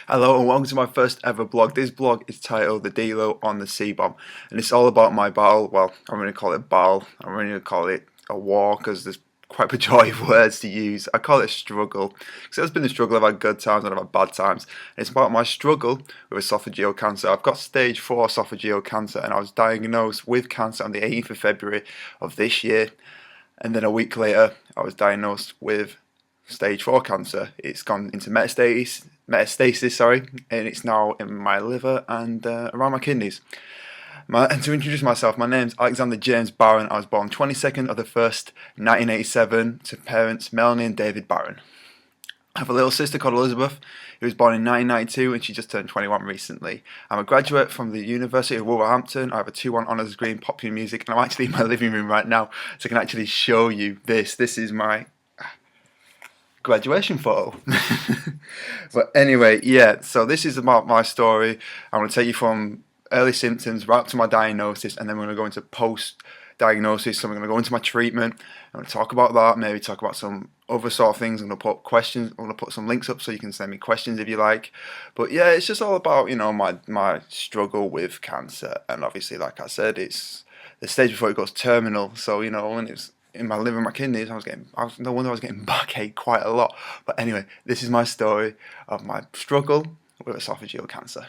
Hello and welcome to my first ever blog. This blog is titled The Dealo on the C-Bomb, and it's all about my battle. Well, I'm going to call it battle. I'm going to call it a war because there's quite pejorative words to use. I call it a struggle because there's been a struggle. I've had good times and I've had bad times. And it's about my struggle with esophageal cancer. I've got stage-IV esophageal cancer, and I was diagnosed with cancer on the 18th of February of this year. And then a week later, I was diagnosed with stage-IV cancer. It's gone into metastasis, and it's now in my liver and around my kidneys. And to introduce myself, my name's Alexander James Barron. I was born 22nd of the 1st, 1987, to parents Melanie and David Barron. I have a little sister called Elizabeth, who was born in 1992, and she just turned 21 recently. I'm a graduate from the University of Wolverhampton. I have a 2-1 honours degree in popular music, and I'm actually in my living room right now, so I can actually show you this. This is my graduation photo. But anyway, yeah, so this is about my story. I'm going to take you from early symptoms right up to my diagnosis, and then we're going to go into post-diagnosis. So I'm going to go into my treatment. I'm going to talk about that, maybe talk about some other sort of things. I'm going to put questions. I'm going to put some links up so you can send me questions if you like. But yeah, it's just all about, my struggle with cancer. And obviously, like I said, it's the stage before it goes terminal. So, when it's in my liver and my kidneys, no wonder I was getting backache quite a lot. But anyway, this is my story of my struggle with esophageal cancer.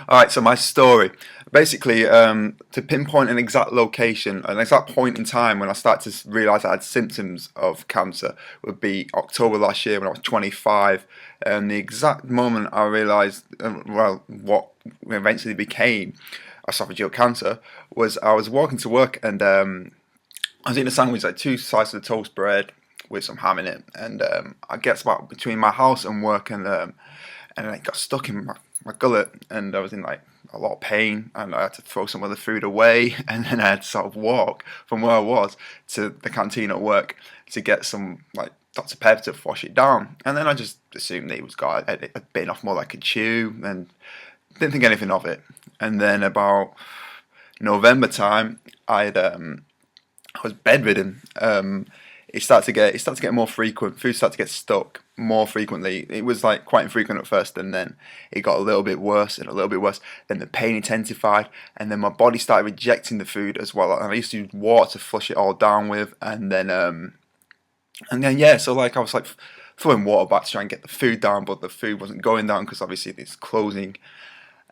Alright, so my story. Basically, to pinpoint an exact location, an exact point in time when I started to realise I had symptoms of cancer would be October last year when I was 25. And the exact moment I realised, what eventually became esophageal cancer was I was walking to work, and I was eating a sandwich, like 2 slices of toast bread with some ham in it, and I guess about between my house and work, and it got stuck in my gullet, and I was in like a lot of pain, and I had to throw some of the food away, and then I had to sort of walk from where I was to the canteen at work to get some like Dr. Pepper to wash it down, and then I just assumed that it was got a bit off more like a chew, and didn't think anything of it. And then about November time, I was bedridden. It started to get more frequent. Food started to get stuck more frequently. It was like quite infrequent at first, and then it got a little bit worse and a little bit worse. Then the pain intensified, and then my body started rejecting the food as well. And I used to use water to flush it all down with, and then yeah. So like I was like throwing water back to try and get the food down, but the food wasn't going down because obviously it's closing.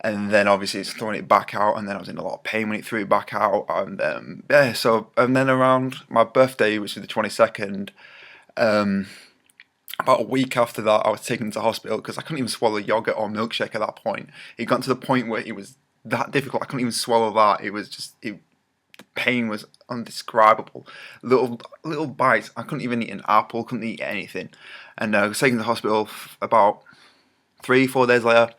And then obviously it's throwing it back out, and then I was in a lot of pain when it threw it back out, and yeah. So and then around my birthday, which is the 22nd, about a week after that, I was taken to hospital because I couldn't even swallow yogurt or milkshake at that point. It got to the point where it was that difficult. I couldn't even swallow that. It was just the pain was undescribable. Little bites. I couldn't even eat an apple. Couldn't eat anything. And I was taken to the hospital about 3-4 days later.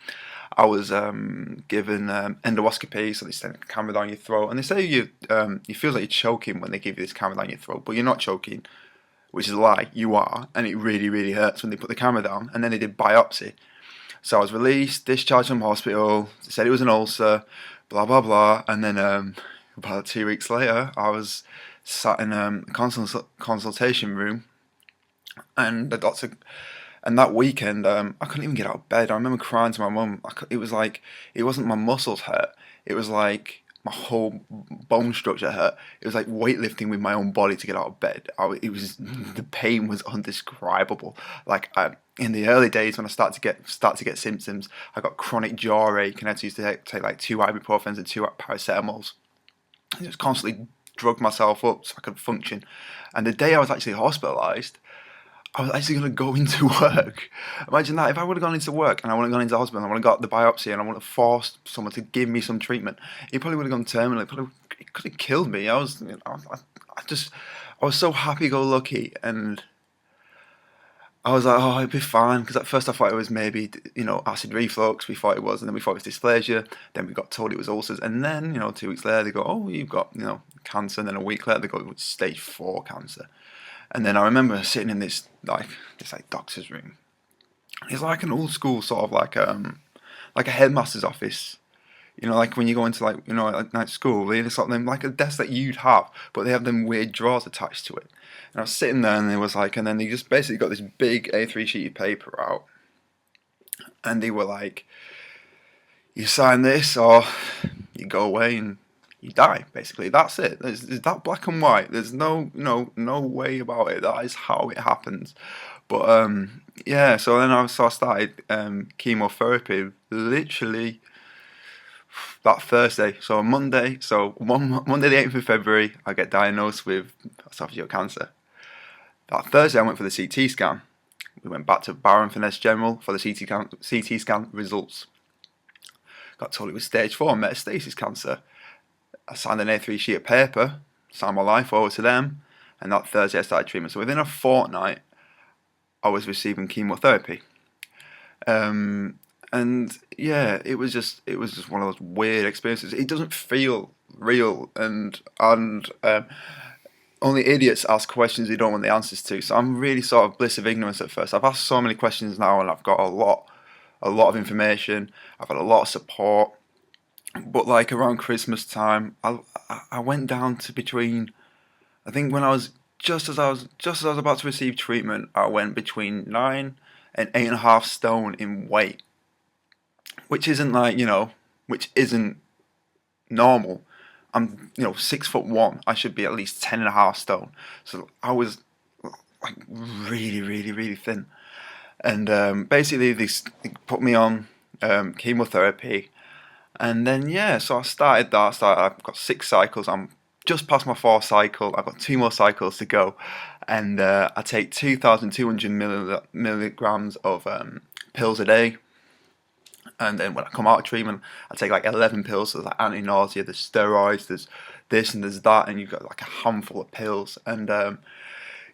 I was given endoscopy, so they stick a camera down your throat, and they say you feel like you're choking when they give you this camera down your throat, but you're not choking, which is a lie. You are, and it really, really hurts when they put the camera down. And then they did biopsy. So I was released, discharged from hospital. They said it was an ulcer, blah blah blah, and then about 2 weeks later, I was sat in a consultation room, and the doctor. And that weekend, I couldn't even get out of bed. I remember crying to my mum. It was like, it wasn't my muscles hurt. It was like my whole bone structure hurt. It was like weightlifting with my own body to get out of bed. The pain was undescribable. Like in the early days when I start to get symptoms, I got chronic jaw ache, and I used to take like 2 ibuprofens and 2 paracetamols. I just constantly drugged myself up so I could function. And the day I was actually hospitalised, I was actually going to go into work. Imagine that. If I would have gone into work and I would have gone into hospital and I would have got the biopsy and I would have forced someone to give me some treatment, it probably would have gone terminal. It could have killed me. I was so happy-go-lucky, and I was like, oh, it'd be fine, because at first I thought it was maybe, acid reflux. We thought it was, and then we thought it was dysplasia. Then we got told it was ulcers, and then, 2 weeks later they go, oh, you've got, cancer, and then a week later they go, it's stage-IV cancer. And then I remember sitting in this doctor's room. It's like an old school sort of like a headmaster's office You know, like when you go into like school, they just got them like a desk that you'd have, but they have them weird drawers attached to it. And I was sitting there, and it was like, and then they just basically got this big A3 sheet of paper out, and they were like, "You sign this, or you go away and you die." Basically, that's it. There's that black and white. There's no way about it. That is how it happens. But yeah. So then I started chemotherapy literally that Thursday. So on Monday, Monday the 8th of February, I get diagnosed with esophageal cancer. That Thursday, I went for the CT scan. We went back to Barrow Finesse General for the CT scan results. Got told it was stage 4 metastasis cancer. I signed an A3 sheet of paper, signed my life over to them, and that Thursday I started treatment. So within a fortnight, I was receiving chemotherapy. And yeah, it was just one of those weird experiences. It doesn't feel real, and only idiots ask questions they don't want the answers to. So I'm really sort of bliss of ignorance at first. I've asked so many questions now, and I've got a lot of information. I've had a lot of support. But like around Christmas time, I went down to between. I think when I was just as I was about to receive treatment, I went between 9 and 8.5 stone in weight, which isn't which isn't normal. I'm 6'1". I should be at least 10.5 stone. So I was like really, really, really thin. And basically they put me on chemotherapy, and then yeah, so I started that. I've got 6 cycles. I'm just past my 4th cycle. I've got 2 more cycles to go, and I take 2,200 milligrams of pills a day. And then when I come out of treatment, I take like 11 pills. So there's like anti-nausea, there's steroids, there's this and there's that, and you've got like a handful of pills. And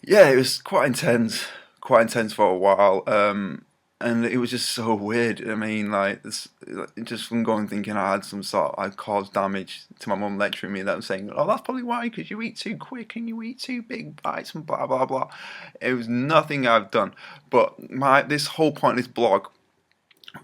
yeah, it was quite intense for a while. And it was just so weird. I mean, like this, just from going thinking I caused damage to my mum lecturing me that and saying, "Oh, that's probably why, because you eat too quick and you eat too big bites and blah blah blah." It was nothing I've done, but this whole point of this blog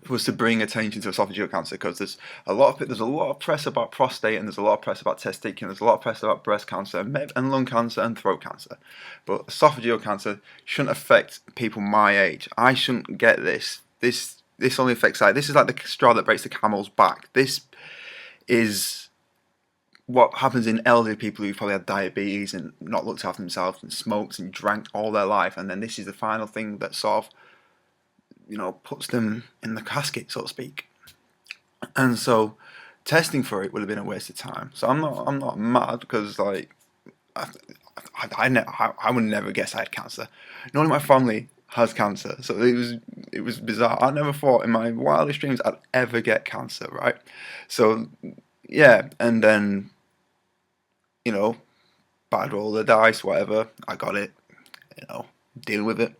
was to bring attention to esophageal cancer, because there's a lot of press about prostate, and there's a lot of press about testicular, and there's a lot of press about breast cancer and lung cancer and throat cancer. But esophageal cancer shouldn't affect people my age. I shouldn't get this. This only affects this is like the straw that breaks the camel's back. This is what happens in elderly people who've probably had diabetes and not looked after themselves and smoked and drank all their life, and then this is the final thing that sort of puts them in the casket, so to speak. And so testing for it would have been a waste of time. So I'm not mad, because like I would never guess I had cancer. None of my family has cancer, so it was bizarre. I never thought in my wildest dreams I'd ever get cancer, right? So yeah, and then bad roll of the dice, whatever. I got it. Deal with it.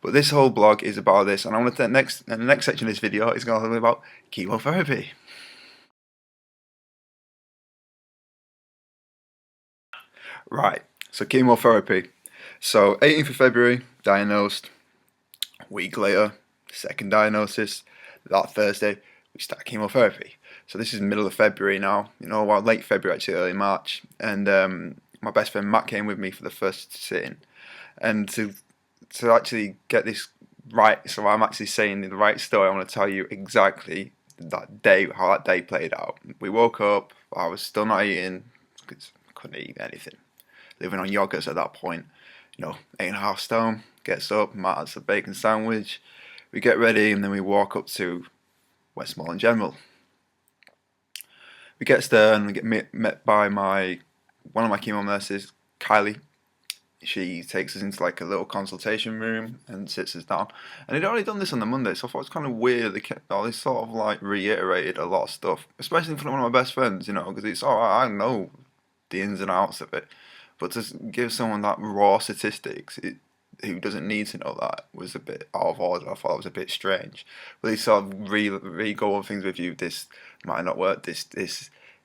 But this whole blog is about this, and I want to the next section of this video is going to be about chemotherapy. Right, so chemotherapy. So 18th of February, diagnosed. A week later, second diagnosis. That Thursday, we start chemotherapy. So this is middle of February now. Late February actually, early March. And my best friend Matt came with me for the first sitting, and to actually get this right, so I'm actually saying the right story. I want to tell you exactly that day, how that day played out. We woke up, I was still not eating, because I couldn't eat anything. Living on yogurts at that point. 8.5 stone, gets up, Matt has a bacon sandwich. We get ready, and then we walk up to Westmoreland General. We get there, and we get met by one of my chemo nurses, Kylie. She takes us into like a little consultation room and sits us down. And they'd already done this on the Monday, so I thought it was kind of weird. They kept all this sort of like reiterated a lot of stuff, especially in front of one of my best friends, because it's alright, I know the ins and outs of it. But to give someone that raw statistics, who doesn't need to know that, was a bit out of order. I thought it was a bit strange. But they sort of re-go on things with you. This might not work. This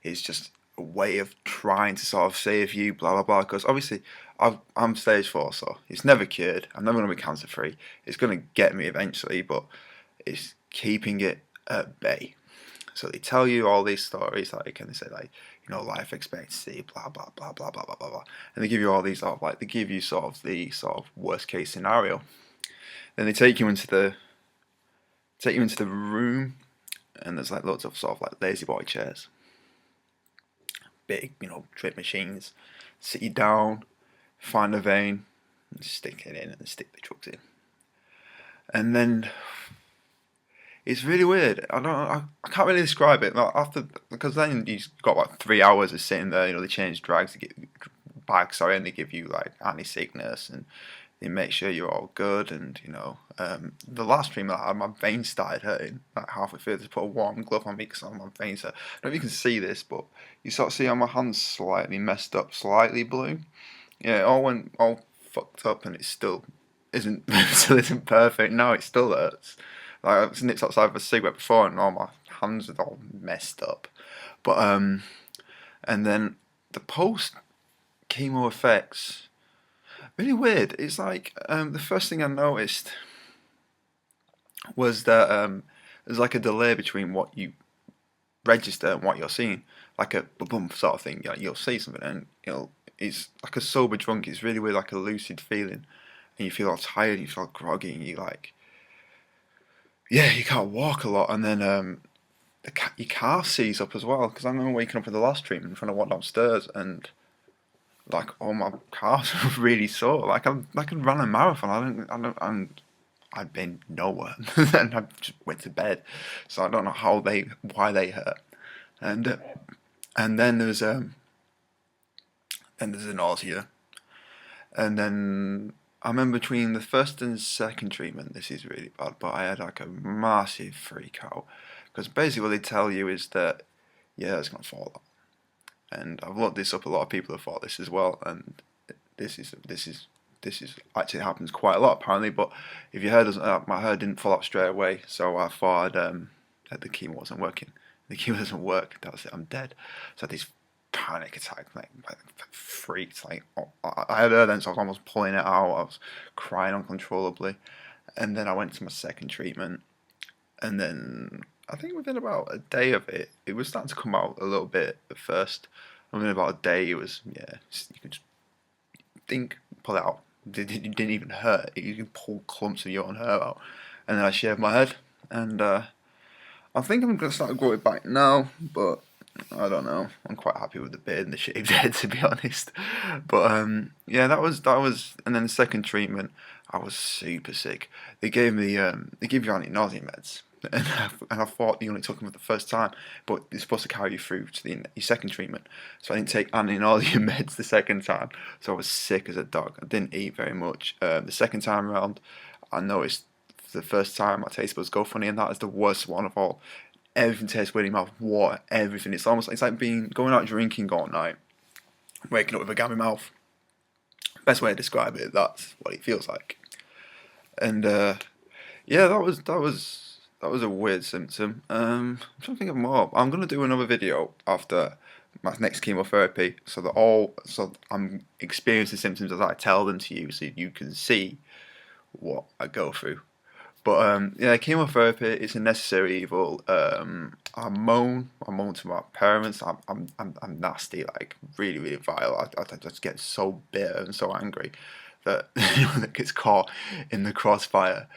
is just a way of trying to sort of save you, blah blah blah. Because obviously I'm stage 4, so it's never cured. I'm never going to be cancer free. It's going to get me eventually, but it's keeping it at bay. So they tell you all these stories, like, and they say like, life expectancy, blah blah blah blah blah blah blah blah, and they give you all these sort of like, they give you sort of the sort of worst case scenario. Then they take you into the room, and there's like lots of sort of like lazy boy chairs, big, drip machines. Sit you down, find a vein, and stick it in, and stick the drugs in. And then it's really weird. I can't really describe it. Like because then you've got like 3 hours of sitting there. They change bags, and they give you like anti-sickness, and they make sure you're all good. And the last treatment I had, my veins started hurting like halfway through. They put a warm glove on me because my veins hurt. I don't know if you can see this, but you sort of see on my hands slightly messed up, slightly blue. Yeah, it all went all fucked up, and it still isn't perfect. No, it still hurts. Like, I was nipped outside for a cigarette before, and all my hands are all messed up. But and then the post chemo effects, really weird. It's like the first thing I noticed was that there's like a delay between what you register and what you're seeing, like a boom sort of thing. You'll see something, and it's like a sober drunk. It's really weird, like a lucid feeling, and you feel all tired, you feel groggy, and you like, yeah, you can't walk a lot, and then your calf seize up as well. Because I remember waking up in the last treatment when I walked downstairs, and like all my calves were really sore. Like I ran a marathon. I'd been nowhere, and I just went to bed. So I don't know why they hurt, and then there's nausea, and then I remember between the first and second treatment, this is really bad, but I had like a massive freak out, because basically what they tell you is that, yeah, it's gonna fall off. And I've looked this up. A lot of people have thought this as well, and this is actually happens quite a lot apparently. But if your hair doesn't, my hair didn't fall out straight away, so I thought that the chemo wasn't working. The chemo doesn't work. That's it. I'm dead. So I had this panic attack, like freaked. Like I had her then, so I was almost pulling it out. I was crying uncontrollably, and then I went to my second treatment, and then I think within about a day of it, it was starting to come out a little bit at first. And within about a day, it was, yeah, you could just pull it out. It didn't even hurt. You can pull clumps of your own hair out. And then I shaved my head, and I think I'm going to start to grow it back now, but I don't know. I'm quite happy with the beard and the shaved head, to be honest. But yeah, that was. And then the second treatment, I was super sick. They gave me they give you anti-nausea meds, and I thought you only took them for the first time, but it's supposed to carry you through to your second treatment. So I didn't take anti-nausea meds the second time, so I was sick as a dog. I didn't eat very much. The second time around, I noticed for the first time my taste buds go funny, and that is the worst one of all. Everything tastes weird in your mouth. Water, everything. It's like going out drinking all night, waking up with a gammy mouth. Best way to describe it. That's what it feels like. And yeah, that was a weird symptom. I'm trying to think of more. I'm gonna do another video after my next chemotherapy, so I'm experiencing symptoms as I tell them to you, so you can see what I go through. But yeah, chemotherapy is a necessary evil. I moan to my parents. I'm nasty, like really, really vile. I just get so bitter and so angry that that gets caught in the crossfire.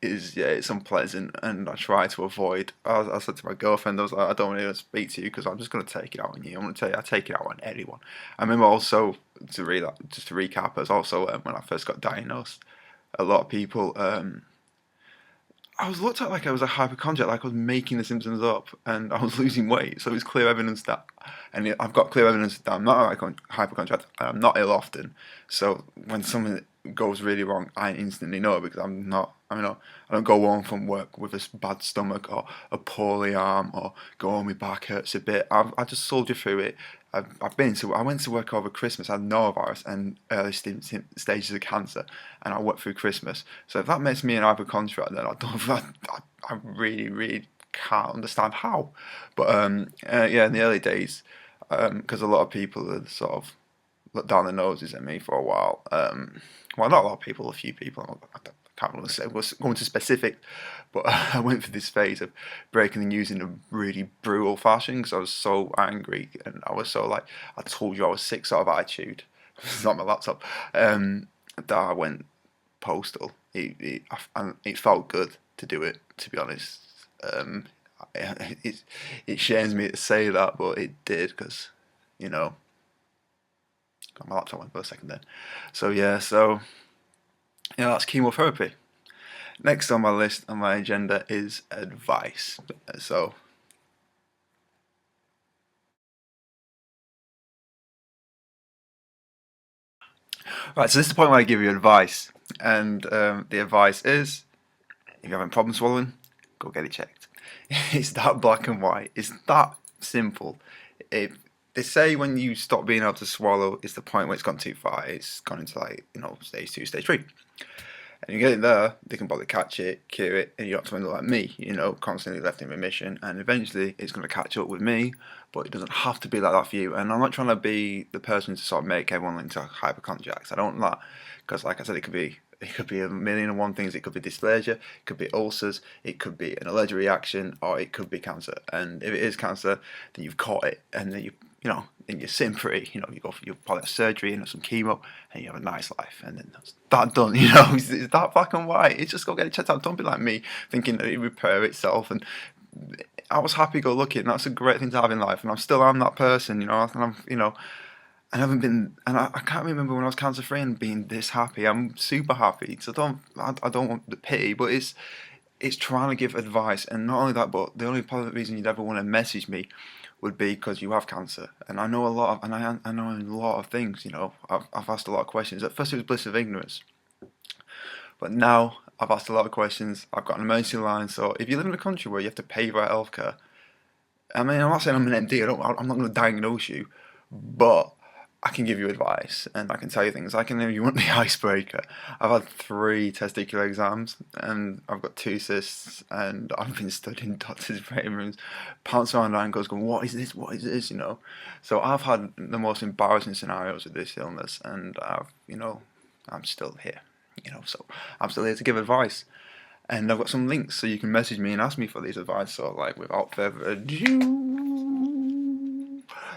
It's unpleasant, and I try to avoid. I said to my girlfriend, I was like, I don't want to speak to you because I'm just going to take it out on you. I'm going to tell you, I take it out on anyone. I remember also just to recap, as also when I first got diagnosed, a lot of people, I was looked at like I was a hypochondriac, like I was making the symptoms up, and I was losing weight. So it was clear evidence that, and I've got clear evidence that I'm not a hypochondriac. I'm not ill often. So when something goes really wrong, I instantly know, because I'm not. I don't go home from work with a bad stomach or a poorly arm or go home, my back hurts a bit. I just soldier through it. I went to work over Christmas. I had norovirus and early stages of cancer, and I worked through Christmas. So if that makes me an hypochondriac, then I really, really can't understand how. But yeah, in the early days, because a lot of people had sort of looked down their noses at me for a while. Well, not a lot of people, a few people. I can't really say, was going to specific, but I went through this phase of breaking the news in a really brutal fashion because I was so angry and I was so like, I told you I was sick sort of attitude. It's not my laptop. That I went postal. It felt good to do it, to be honest. It shames me to say that, but it did because, you know, got my laptop on for a second then. So yeah, that's chemotherapy. Next on my list, on my agenda, is advice. So, right, so this is the point where I give you advice. And the advice is, if you're having problems swallowing, go get it checked. It's that black and white. It's that simple. They say when you stop being able to swallow, it's the point where it's gone too far. It's gone into like, stage 2, stage 3. And you get it there, they can probably catch it, cure it, and you don't have to end up like me, constantly left in remission. And eventually it's going to catch up with me, but it doesn't have to be like that for you. And I'm not trying to be the person to sort of make everyone into hypochondriacs. I don't want that, because like I said, it could be a million and one things. It could be dysplasia, it could be ulcers, it could be an allergic reaction, or it could be cancer. And if it is cancer, then you've caught it, and then and you're sitting pretty. You'll probably have surgery and have some chemo, and you have a nice life, and then that's that done. It's that black and white. It's just go get it checked out. Don't be like me, thinking that it repair itself. And I was happy-go-lucky, and that's a great thing to have in life. And I still am that person, and I haven't been, and I can't remember when I was cancer free and being this happy. I'm super happy. So I don't want the pity, but it's trying to give advice, and not only that, but the only probably reason you'd ever want to message me would be because you have cancer. And I know a lot of, and I know a lot of things. I've asked a lot of questions. At first it was bliss of ignorance, but now I've asked a lot of questions. I've got an emergency line. So if you live in a country where you have to pay for healthcare, I mean, I'm not saying I'm an MD. I'm not going to diagnose you, but I can give you advice and I can tell you things. I can, if you want the icebreaker, I've had 3 testicular exams and I've got 2 cysts, and I've been stood in doctors' waiting rooms, pouncing around ankles going, what is this, So I've had the most embarrassing scenarios with this illness, and I'm still here, so I'm still here to give advice. And I've got some links so you can message me and ask me for these advice. So like, without further ado,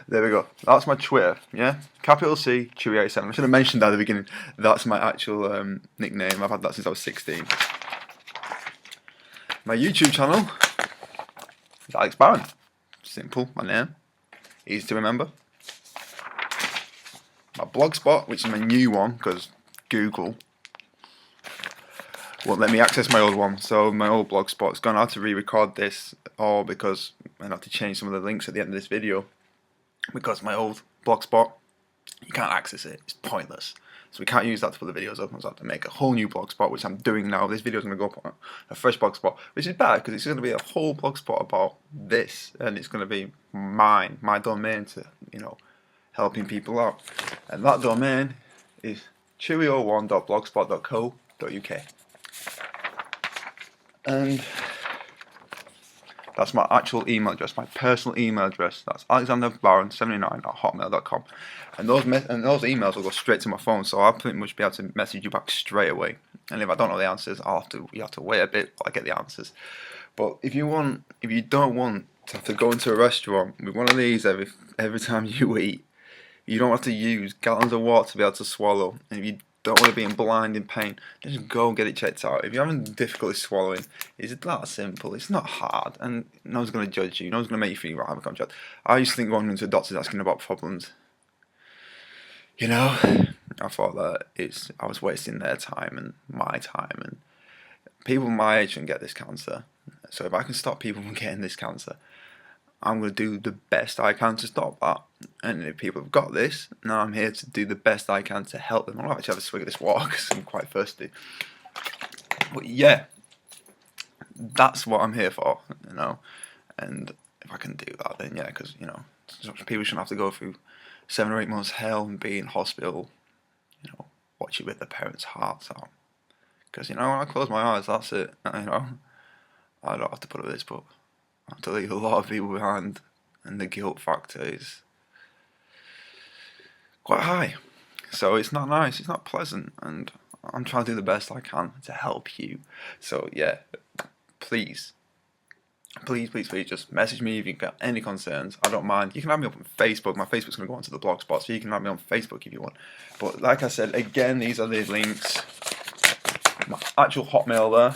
there we go. That's my Twitter, yeah? Capital C, Chewy87. I should have mentioned that at the beginning. That's my actual nickname. I've had that since I was 16. My YouTube channel is Alex Barron. Simple, my name. Easy to remember. My blogspot, which is my new one, because Google won't let me access my old one. So my old blogspot's gone. I have to re-record this, all because I have to change some of the links at the end of this video, because my old blogspot, you can't access it. It's pointless. So we can't use that to put the videos up. So I have to make a whole new blogspot, which I'm doing now. This video is going to go up on a fresh blogspot, which is bad because it's going to be a whole blogspot about this, and it's going to be my domain to helping people out. And that domain is chewy01.blogspot.co.uk. And that's my actual email address, my personal email address. That's alexanderbaron79@hotmail.com. And those emails will go straight to my phone, so I'll pretty much be able to message you back straight away. And if I don't know the answers, you have to wait a bit while I get the answers. But if you don't want to have to go into a restaurant with one of these every time you eat, you don't have to use gallons of water to be able to swallow. And if you don't want to be in blind pain, just go get it checked out. If you're having difficulty swallowing, it's that simple. It's not hard, and no one's going to judge you. No one's going to make you feel right. Have a contract. I used to think going into a doctor asking about problems, I thought that I was wasting their time and my time, and people my age can get this cancer. So if I can stop people from getting this cancer, I'm going to do the best I can to stop that. And if people have got this, now I'm here to do the best I can to help them. I'll actually have a swig of this water because I'm quite thirsty. But yeah, that's what I'm here for, And if I can do that, then yeah, because, people shouldn't have to go through 7 or 8 months hell and be in hospital, watching with their parents' hearts out. Because, when I close my eyes, that's it. I don't have to put up with this, but I have to leave a lot of people behind, and the guilt factor is quite high. So it's not nice, it's not pleasant, and I'm trying to do the best I can to help you. So yeah, please, just message me if you've got any concerns. I don't mind. You can add me up on Facebook. My Facebook's going to go onto the blog spot, so you can add me on Facebook if you want. But like I said, again, these are the links. My actual Hotmail there.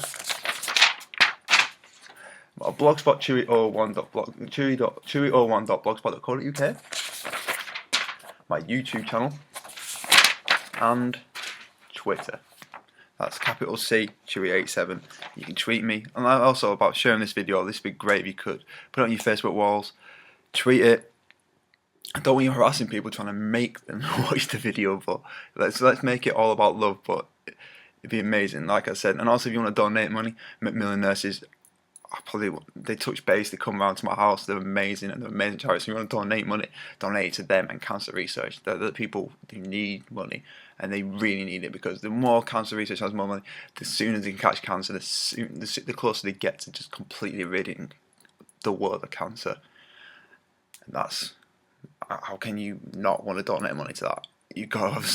My blogspot chewy01.blogspot.co.uk. My YouTube channel and Twitter. That's capital C Chewy87. You can tweet me, and also about sharing this video. This would be great if you could put it on your Facebook walls, tweet it. I don't want you harassing people trying to make them watch the video, but let's make it all about love. But it'd be amazing, like I said. And also, if you want to donate money, Macmillan Nurses, they touch base, they come around to my house, they're amazing, and they're amazing charities. So you want to donate money, donate it to them and cancer research. They're the people who need money, and they really need it, because the more cancer research has more money, the sooner they can catch cancer, the closer they get to just completely ridding the world of cancer. And that's, how can you not want to donate money to that? You gotta have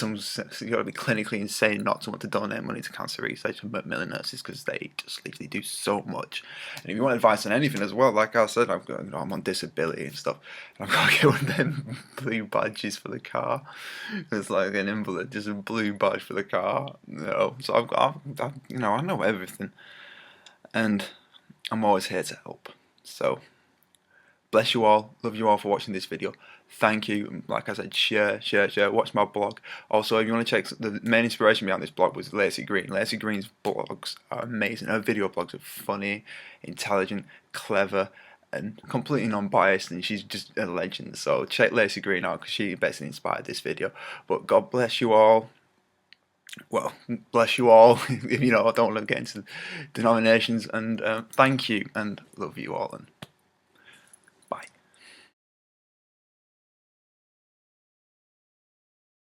you gotta be clinically insane not to want to donate money to cancer research and Macmillan Nurses, because they just literally do so much. And if you want advice on anything as well, like I said, I'm on disability and stuff. And I've got to get one of them blue badges for the car. It's like an invalid, just a blue badge for the car. So I know everything, and I'm always here to help. So bless you all. Love you all for watching this video. Thank you. Like I said, share. Watch my blog. Also, if you want to check, the main inspiration behind this blog was Lacey Green. Lacey Green's blogs are amazing. Her video blogs are funny, intelligent, clever, and completely non-biased, and she's just a legend. So check Lacey Green out, because she basically inspired this video. But God bless you all. Well, bless you all. If I don't want to get into denominations. And thank you, and love you all. And